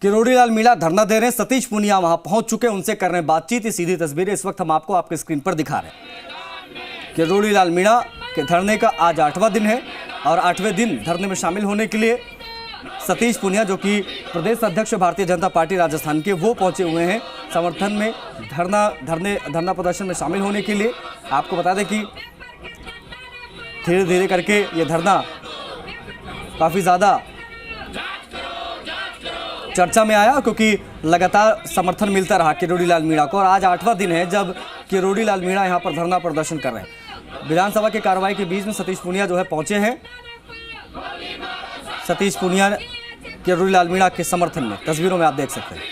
किरोड़ी लाल मीणा धरना दे रहे हैं, सतीश पूनिया वहां पहुंच चुके हैं, उनसे कर रहे हैं बातचीत। ये सीधी तस्वीरें इस वक्त हम आपको आपके स्क्रीन पर दिखा रहे हैं। किरोड़ी लाल मीणा के धरने का आज 8वां दिन है और 8वें दिन धरने में शामिल होने के लिए सतीश पूनिया, जो कि प्रदेश अध्यक्ष भारतीय जनता पार्टी राजस्थान के, वो पहुंचे हुए हैं समर्थन में धरना प्रदर्शन में शामिल होने के लिए। आपको बता दें कि धीरे धीरे करके ये धरना काफ़ी ज़्यादा चर्चा में आया, क्योंकि लगातार समर्थन मिलता रहा किरोड़ी लाल मीणा को। और आज 8वां दिन है जब किरोड़ी लाल मीणा यहाँ पर धरना प्रदर्शन कर रहे हैं। विधानसभा की कार्रवाई के बीच में सतीश पूनिया जो है पहुंचे हैं। सतीश पूनिया किरोड़ी लाल मीणा के समर्थन में, तस्वीरों में आप देख सकते हैं।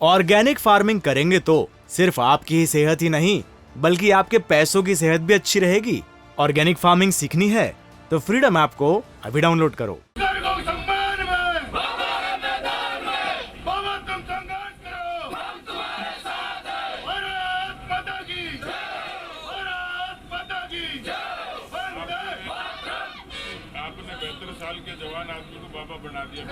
ऑर्गेनिक फार्मिंग करेंगे तो सिर्फ आपकी ही सेहत ही नहीं बल्कि आपके पैसों की सेहत भी अच्छी रहेगी। ऑर्गेनिक फार्मिंग सीखनी है तो फ्रीडम ऐप को अभी डाउनलोड करो। आपने 72 साल के जवान आदमी को बाबा बना दिया।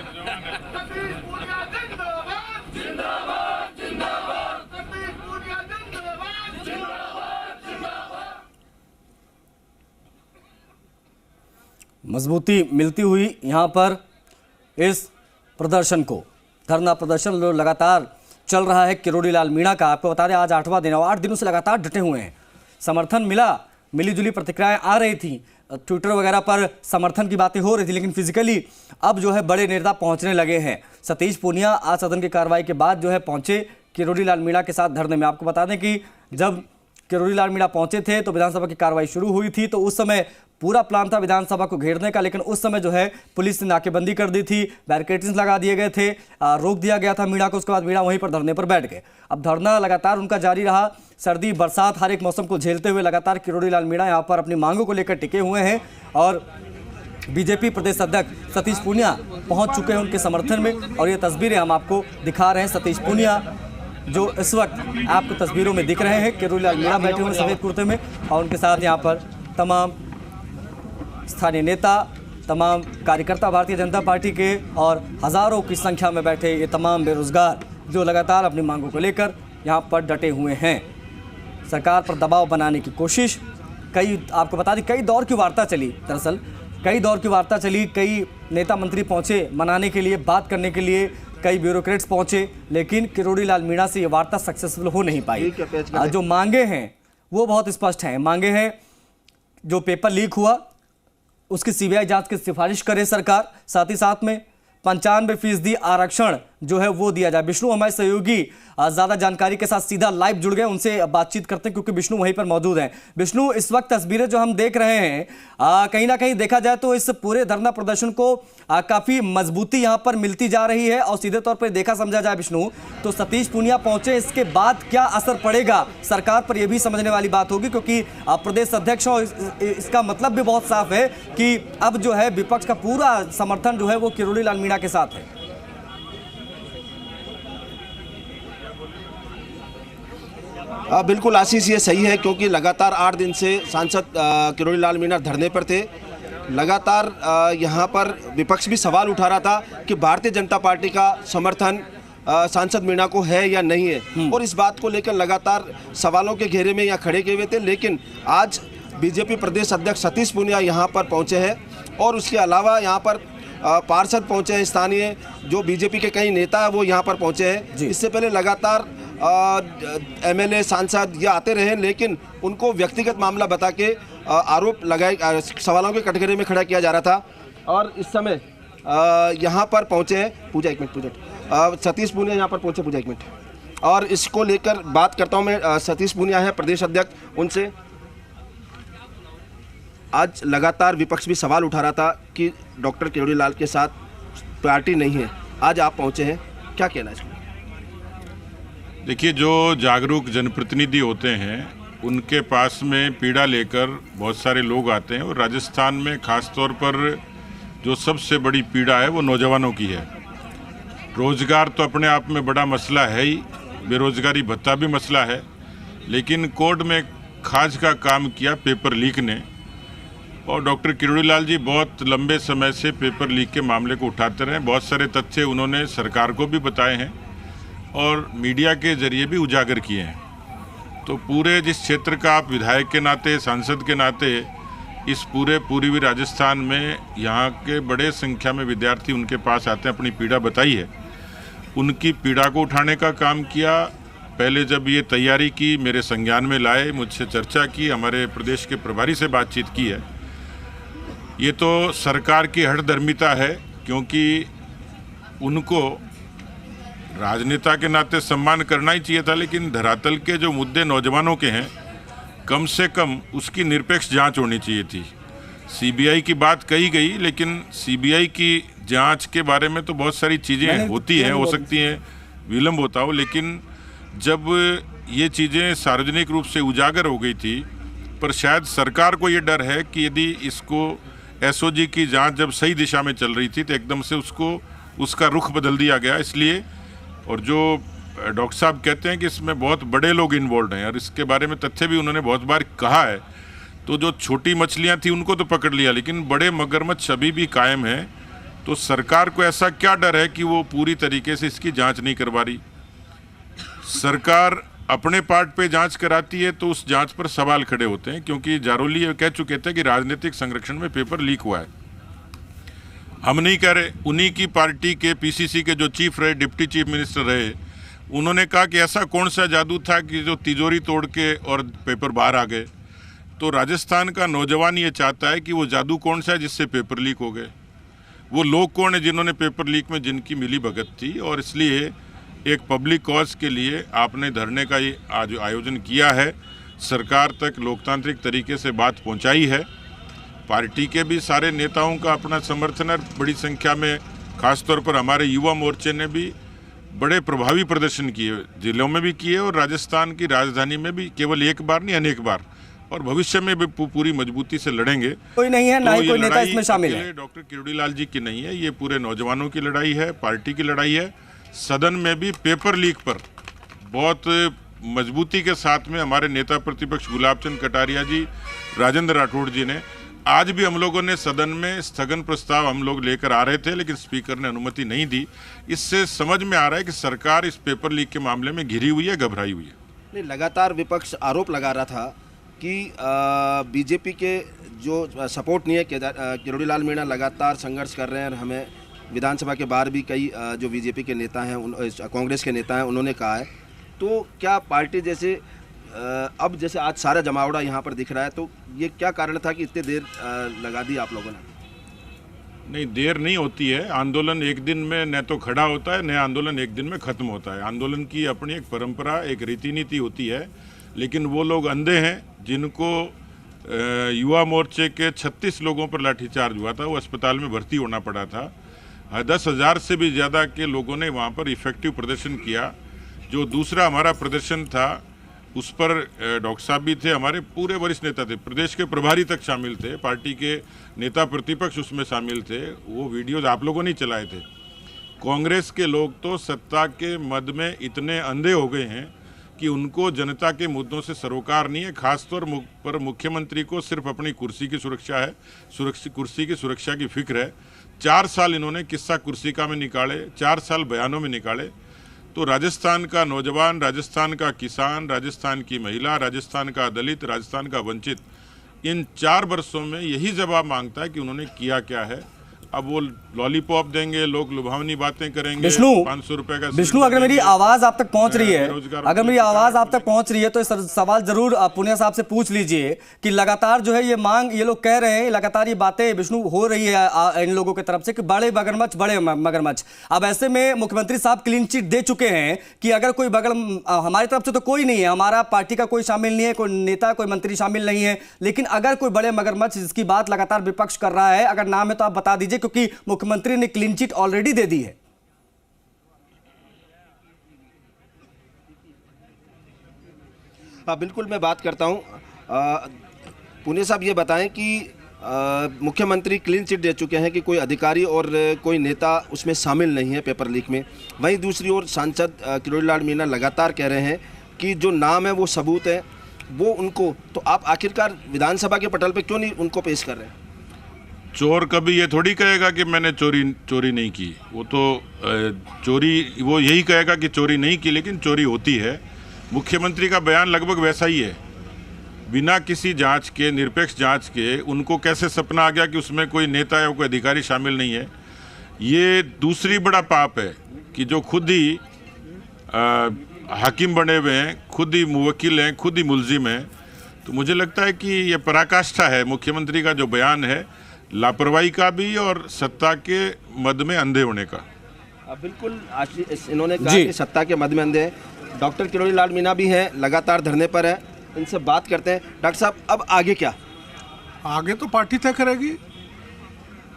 मजबूती मिलती हुई यहाँ पर इस प्रदर्शन को, धरना प्रदर्शन लगातार चल रहा है किरोड़ी लाल मीणा का। आपको बता दें आज 8वां दिन है और 8 दिनों से लगातार डटे हुए हैं। समर्थन मिला, मिलीजुली प्रतिक्रियाएं आ रही थी, ट्विटर वगैरह पर समर्थन की बातें हो रही थी, लेकिन फिजिकली अब जो है बड़े नेता पहुंचने लगे हैं। सतीश पूनिया आज सदन की कार्रवाई के बाद जो है पहुंचे किरोड़ी लाल मीणा के साथ धरने में। आपको बता दें कि जब किरोड़ी लाल मीणा पहुंचे थे तो विधानसभा की कार्रवाई शुरू हुई थी, तो उस समय पूरा प्लान था विधानसभा को घेरने का, लेकिन उस समय जो है पुलिस ने नाकेबंदी कर दी थी, बैरिकेड्स लगा दिए गए थे, रोक दिया गया था मीणा को। उसके बाद मीणा वहीं पर धरने पर बैठ गए। अब धरना लगातार उनका जारी रहा, सर्दी बरसात हर एक मौसम को झेलते हुए लगातार किरोड़ी लाल मीणा यहाँ पर अपनी मांगों को लेकर टिके हुए हैं। और बीजेपी प्रदेश अध्यक्ष सतीश पूनिया पहुँच चुके हैं उनके समर्थन में। और ये तस्वीरें हम आपको दिखा रहे हैं, सतीश पूनिया जो इस वक्त आपको तस्वीरों में दिख रहे हैं, किरोड़ी लाल मीणा बैठे हुए सफ़ेद कुर्ते में, और उनके साथ यहाँ पर तमाम स्थानीय नेता, तमाम कार्यकर्ता भारतीय जनता पार्टी के और हज़ारों की संख्या में बैठे ये तमाम बेरोजगार जो लगातार अपनी मांगों को लेकर यहाँ पर डटे हुए हैं। सरकार पर दबाव बनाने की कोशिश, आपको बता दें कई दौर की वार्ता चली, दरअसल कई दौर की वार्ता चली, कई नेता मंत्री पहुँचे मनाने के लिए, बात करने के लिए, कई ब्यूरोक्रेट्स पहुँचे, लेकिन किरोड़ी लाल मीणा से ये वार्ता सक्सेसफुल हो नहीं पाई। जो मांगे हैं वो बहुत स्पष्ट हैं। मांगे हैं जो पेपर लीक हुआ उसकी सीबीआई जांच की सिफारिश करे सरकार, साथ ही साथ में 95% आरक्षण जो है वो दिया जाए। विष्णु हमारे सहयोगी ज़्यादा जानकारी के साथ सीधा लाइव जुड़ गए, उनसे बातचीत करते हैं क्योंकि विष्णु वहीं पर मौजूद हैं। विष्णु, इस वक्त तस्वीरें जो हम देख रहे हैं, कहीं ना कहीं देखा जाए तो इस पूरे धरना प्रदर्शन को काफ़ी मजबूती यहाँ पर मिलती जा रही है। और सीधे तौर पर देखा समझा जाए विष्णु, तो सतीश पूनिया पहुंचे, इसके बाद क्या असर पड़ेगा सरकार पर, यह भी समझने वाली बात होगी, क्योंकि प्रदेश अध्यक्ष हो, इसका मतलब भी बहुत साफ है कि अब जो है विपक्ष का पूरा समर्थन जो है वो किरोड़ी लाल मीणा के साथ है। बिल्कुल आशीष, ये सही है, क्योंकि लगातार 8 दिन से सांसद किरोड़ी लाल मीणा धरने पर थे। लगातार यहाँ पर विपक्ष भी सवाल उठा रहा था कि भारतीय जनता पार्टी का समर्थन सांसद मीणा को है या नहीं है, और इस बात को लेकर लगातार सवालों के घेरे में यहाँ खड़े किए हुए थे। लेकिन आज बीजेपी प्रदेश अध्यक्ष सतीश पूनिया यहाँ पर पहुँचे हैं, और उसके अलावा यहाँ पर पार्षद पहुँचे हैं, स्थानीय जो बीजेपी के कई नेता हैं वो यहाँ पर पहुँचे हैं। इससे पहले लगातार एमएलए सांसद ये आते रहे, लेकिन उनको व्यक्तिगत मामला बता के आरोप लगाए, सवालों के कटघरे में खड़ा किया जा रहा था। और इस समय यहाँ पर पहुँचे हैं, पूजा एक मिनट, सतीश पूनिया यहाँ पर पहुँचे, पूजा एक मिनट, और इसको लेकर बात करता हूँ मैं। सतीश पूनिया है प्रदेश अध्यक्ष, उनसे आज लगातार विपक्ष भी सवाल उठा रहा था कि डॉक्टर किरोड़ी लाल के साथ पार्टी नहीं है, आज आप पहुँचे हैं, क्या कहना है इसको? देखिए, जो जागरूक जनप्रतिनिधि होते हैं उनके पास में पीड़ा लेकर बहुत सारे लोग आते हैं, और राजस्थान में खास तौर पर जो सबसे बड़ी पीड़ा है वो नौजवानों की है। रोजगार तो अपने आप में बड़ा मसला है ही, बेरोजगारी भत्ता भी मसला है, लेकिन कोर्ट में खाज का काम किया पेपर लीक ने। और डॉक्टर किरोड़ीलाल जी बहुत लंबे समय से पेपर लीक के मामले को उठाते रहे। बहुत सारे तथ्य उन्होंने सरकार को भी बताए हैं और मीडिया के जरिए भी उजागर किए हैं। तो पूरे जिस क्षेत्र का आप विधायक के नाते, सांसद के नाते, इस पूरे पूर्वी राजस्थान में यहाँ के बड़े संख्या में विद्यार्थी उनके पास आते हैं, अपनी पीड़ा बताई है। उनकी पीड़ा को उठाने का काम किया। पहले जब ये तैयारी की, मेरे संज्ञान में लाए, मुझसे चर्चा की, हमारे प्रदेश के प्रभारी से बातचीत की है। ये तो सरकार की हठधर्मिता है, क्योंकि उनको राजनेता के नाते सम्मान करना ही चाहिए था, लेकिन धरातल के जो मुद्दे नौजवानों के हैं, कम से कम उसकी निरपेक्ष जांच होनी चाहिए थी। सीबीआई की बात कही गई, लेकिन सीबीआई की जांच के बारे में तो बहुत सारी चीज़ें होती हैं, हो सकती हैं विलम्ब होता हो, लेकिन जब ये चीज़ें सार्वजनिक रूप से उजागर हो गई थी, पर शायद सरकार को ये डर है कि यदि इसको एसओजी की जांच जब सही दिशा में चल रही थी तो एकदम से उसका रुख बदल दिया गया। इसलिए, और जो डॉक्टर साहब कहते हैं कि इसमें बहुत बड़े लोग इन्वॉल्व हैं, और इसके बारे में तथ्य भी उन्होंने बहुत बार कहा है, तो जो छोटी मछलियां थी उनको तो पकड़ लिया, लेकिन बड़े मगरमच्छ अभी भी कायम हैं। तो सरकार को ऐसा क्या डर है कि वो पूरी तरीके से इसकी जांच नहीं करवा रही? सरकार अपने पार्ट पे जांच कराती है तो उस जांच पर सवाल खड़े होते हैं, क्योंकि जारोली ये कह चुके थे कि राजनीतिक संरक्षण में पेपर लीक हुआ है। हम नहीं कह रहे, उन्हीं की पार्टी के पीसीसी के जो चीफ रहे, डिप्टी चीफ मिनिस्टर रहे, उन्होंने कहा कि ऐसा कौन सा जादू था कि जो तिजोरी तोड़ के और पेपर बाहर आ गए। तो राजस्थान का नौजवान ये चाहता है कि वो जादू कौन सा है जिससे पेपर लीक हो गए, वो लोग कौन है जिन्होंने पेपर लीक में जिनकी मिली भगत थी। और इसलिए एक पब्लिक कॉज के लिए आपने धरने का ये आज आयोजन किया है, सरकार तक लोकतांत्रिक तरीके से बात पहुंचाई है। पार्टी के भी सारे नेताओं का अपना समर्थन है, बड़ी संख्या में, खासतौर पर हमारे युवा मोर्चे ने भी बड़े प्रभावी प्रदर्शन किए, जिलों में भी किए और राजस्थान की राजधानी में भी, केवल एक बार नहीं अनेक बार, और भविष्य में भी पूरी मजबूती से लड़ेंगे। कोई नहीं है, ना ही कोई नेता इसमें शामिल है। डॉक्टर किरोड़ीलाल जी की नहीं है, ये पूरे नौजवानों की लड़ाई है, पार्टी की लड़ाई है। सदन में भी पेपर लीक पर बहुत मजबूती के साथ में हमारे नेता प्रतिपक्ष गुलाब चंद कटारिया जी, राजेंद्र राठौड़ जी ने, आज भी हम लोगों ने सदन में स्थगन प्रस्ताव हम लोग लेकर आ रहे थे, लेकिन स्पीकर ने अनुमति नहीं दी। इससे समझ में आ रहा है कि सरकार इस पेपर लीक के मामले में घिरी हुई है, घबराई हुई है। नहीं, लगातार विपक्ष आरोप लगा रहा था कि बीजेपी के जो सपोर्ट नहीं है, किरोड़ीलाल मीणा लगातार संघर्ष कर रहे हैं। और हमें विधानसभा के बाहर भी कई जो बीजेपी के नेता हैं, कांग्रेस के नेता हैं, उन्होंने कहा है। तो क्या पार्टी जैसे अब जैसे आज सारा जमावड़ा यहाँ पर दिख रहा है, तो ये क्या कारण था कि इतने देर लगा दी आप लोगों ने? नहीं, देर नहीं होती है। आंदोलन एक दिन में न तो खड़ा होता है, न आंदोलन एक दिन में खत्म होता है। आंदोलन की अपनी एक परंपरा, एक रीति नीति होती है, लेकिन वो लोग अंधे हैं जिनको युवा मोर्चे के 36 लोगों पर लाठीचार्ज हुआ था, वो अस्पताल में भर्ती होना पड़ा था। 10,000 से भी ज़्यादा के लोगों ने वहाँ पर इफेक्टिव प्रदर्शन किया। जो दूसरा हमारा प्रदर्शन था उस पर डॉक्टर साहब भी थे, हमारे पूरे वरिष्ठ नेता थे, प्रदेश के प्रभारी तक शामिल थे, पार्टी के नेता प्रतिपक्ष उसमें शामिल थे। वो वीडियोज आप लोगों ने चलाए थे। कांग्रेस के लोग तो सत्ता के मद में इतने अंधे हो गए हैं कि उनको जनता के मुद्दों से सरोकार नहीं है। खासतौर पर मुख्यमंत्री को सिर्फ अपनी कुर्सी की सुरक्षा है, कुर्सी की सुरक्षा की फिक्र है। 4 साल इन्होंने किस्सा कुर्सी का में निकाले, 4 साल बयानों में निकाले। तो राजस्थान का नौजवान, राजस्थान का किसान, राजस्थान की महिला, राजस्थान का दलित, राजस्थान का वंचित, इन 4 वर्षों में यही जवाब मांगता है कि उन्होंने किया क्या है। अब वो लॉलीपॉप देंगे, लोग लुभावनी बातें करेंगे, 500 रुपए का। विष्णु, अगर मेरी आवाज आप तक पहुंच रही है, अगर मेरी आवाज आप तक पहुंच रही है तो सवाल जरूर पुनिया साहब से पूछ लीजिए कि लगातार जो है ये मांग ये लोग कह रहे हैं, लगातार ये बातें विष्णु हो रही है इन लोगों की तरफ से कि बड़े मगरमच्छ, बड़े मगरमच्छ। अब ऐसे में मुख्यमंत्री साहब क्लीन चिट दे चुके हैं कि अगर कोई हमारी तरफ से तो कोई नहीं है, हमारा पार्टी का कोई शामिल नहीं है, कोई नेता, कोई मंत्री शामिल नहीं है, लेकिन अगर कोई बड़े मगरमच्छ जिसकी बात लगातार विपक्ष कर रहा है, अगर नाम है तो आप बता दीजिए, क्योंकि मुख्यमंत्री ने क्लीन चिट ऑलरेडी दे दी है। हाँ, बिल्कुल मैं बात करता हूँ। पुनिया साहब ये बताएं कि मुख्यमंत्री क्लीन चिट दे चुके हैं कि कोई अधिकारी और कोई नेता उसमें शामिल नहीं है पेपर लीक में। वहीं दूसरी ओर सांसद किरोड़ी लाल मीणा लगातार कह रहे हैं कि जो नाम है वो सबूत है, वो उनको, तो आप आखिरकार विधानसभा के पटल पे क्यों नहीं उनको पेश कर रहे हैं? चोर कभी ये थोड़ी कहेगा कि मैंने चोरी नहीं की। वो तो चोरी, वो यही कहेगा कि चोरी नहीं की, लेकिन चोरी होती है। मुख्यमंत्री का बयान लगभग वैसा ही है। बिना किसी जांच के, निरपेक्ष जांच के उनको कैसे सपना आ गया कि उसमें कोई नेता या कोई अधिकारी शामिल नहीं है। ये दूसरी बड़ा पाप है कि जो खुद ही हाकिम बने हुए हैं, खुद ही मुवक्किल हैं, खुद ही मुलजिम हैं। तो मुझे लगता है कि ये पराकाष्ठा है मुख्यमंत्री का जो बयान है, लापरवाही का भी और सत्ता के मद में अंधे होने का। बिल्कुल इन्होंने कहा कि सत्ता के मद में अंधे हैं। डॉक्टर किरोड़ी लाल मीणा भी हैं, लगातार धरने पर है, इनसे बात करते हैं। डॉक्टर साहब, अब आगे क्या? आगे तो पार्टी तय करेगी।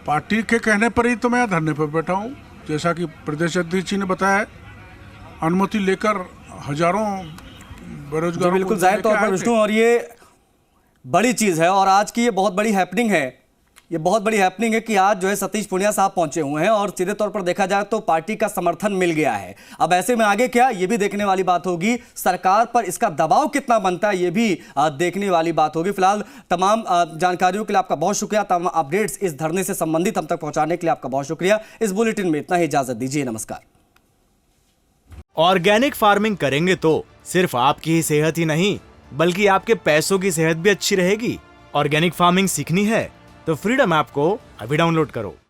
पार्टी के कहने पर ही तो मैं धरने पर बैठा हूँ। जैसा कि प्रदेश अध्यक्ष जी ने बताया, अनुमति लेकर हजारों बेरोजगारों को बिल्कुल जाहिर तौर पर विष्णु, और ये बड़ी चीज़ है और आज की ये बहुत बड़ी हैपनिंग है। ये बहुत बड़ी हैपनिंग है कि आज जो है सतीश पूनिया साहब पहुंचे हुए हैं और सीधे तौर पर देखा जाए तो पार्टी का समर्थन मिल गया है। अब ऐसे में आगे क्या, ये भी देखने वाली बात होगी। सरकार पर इसका दबाव कितना बनता है, ये भी देखने वाली बात होगी। फिलहाल तमाम जानकारियों के लिए आपका बहुत शुक्रिया। तमाम अपडेट्स इस धरने से संबंधित हम तक पहुंचाने के लिए आपका बहुत शुक्रिया। इस बुलेटिन में इतना ही, इजाजत दीजिए, नमस्कार। ऑर्गेनिक फार्मिंग करेंगे तो सिर्फ आपकी ही सेहत ही नहीं, बल्कि आपके पैसों की सेहत भी अच्छी रहेगी। ऑर्गेनिक फार्मिंग सीखनी है तो फ्रीडम ऐप को अभी डाउनलोड करो।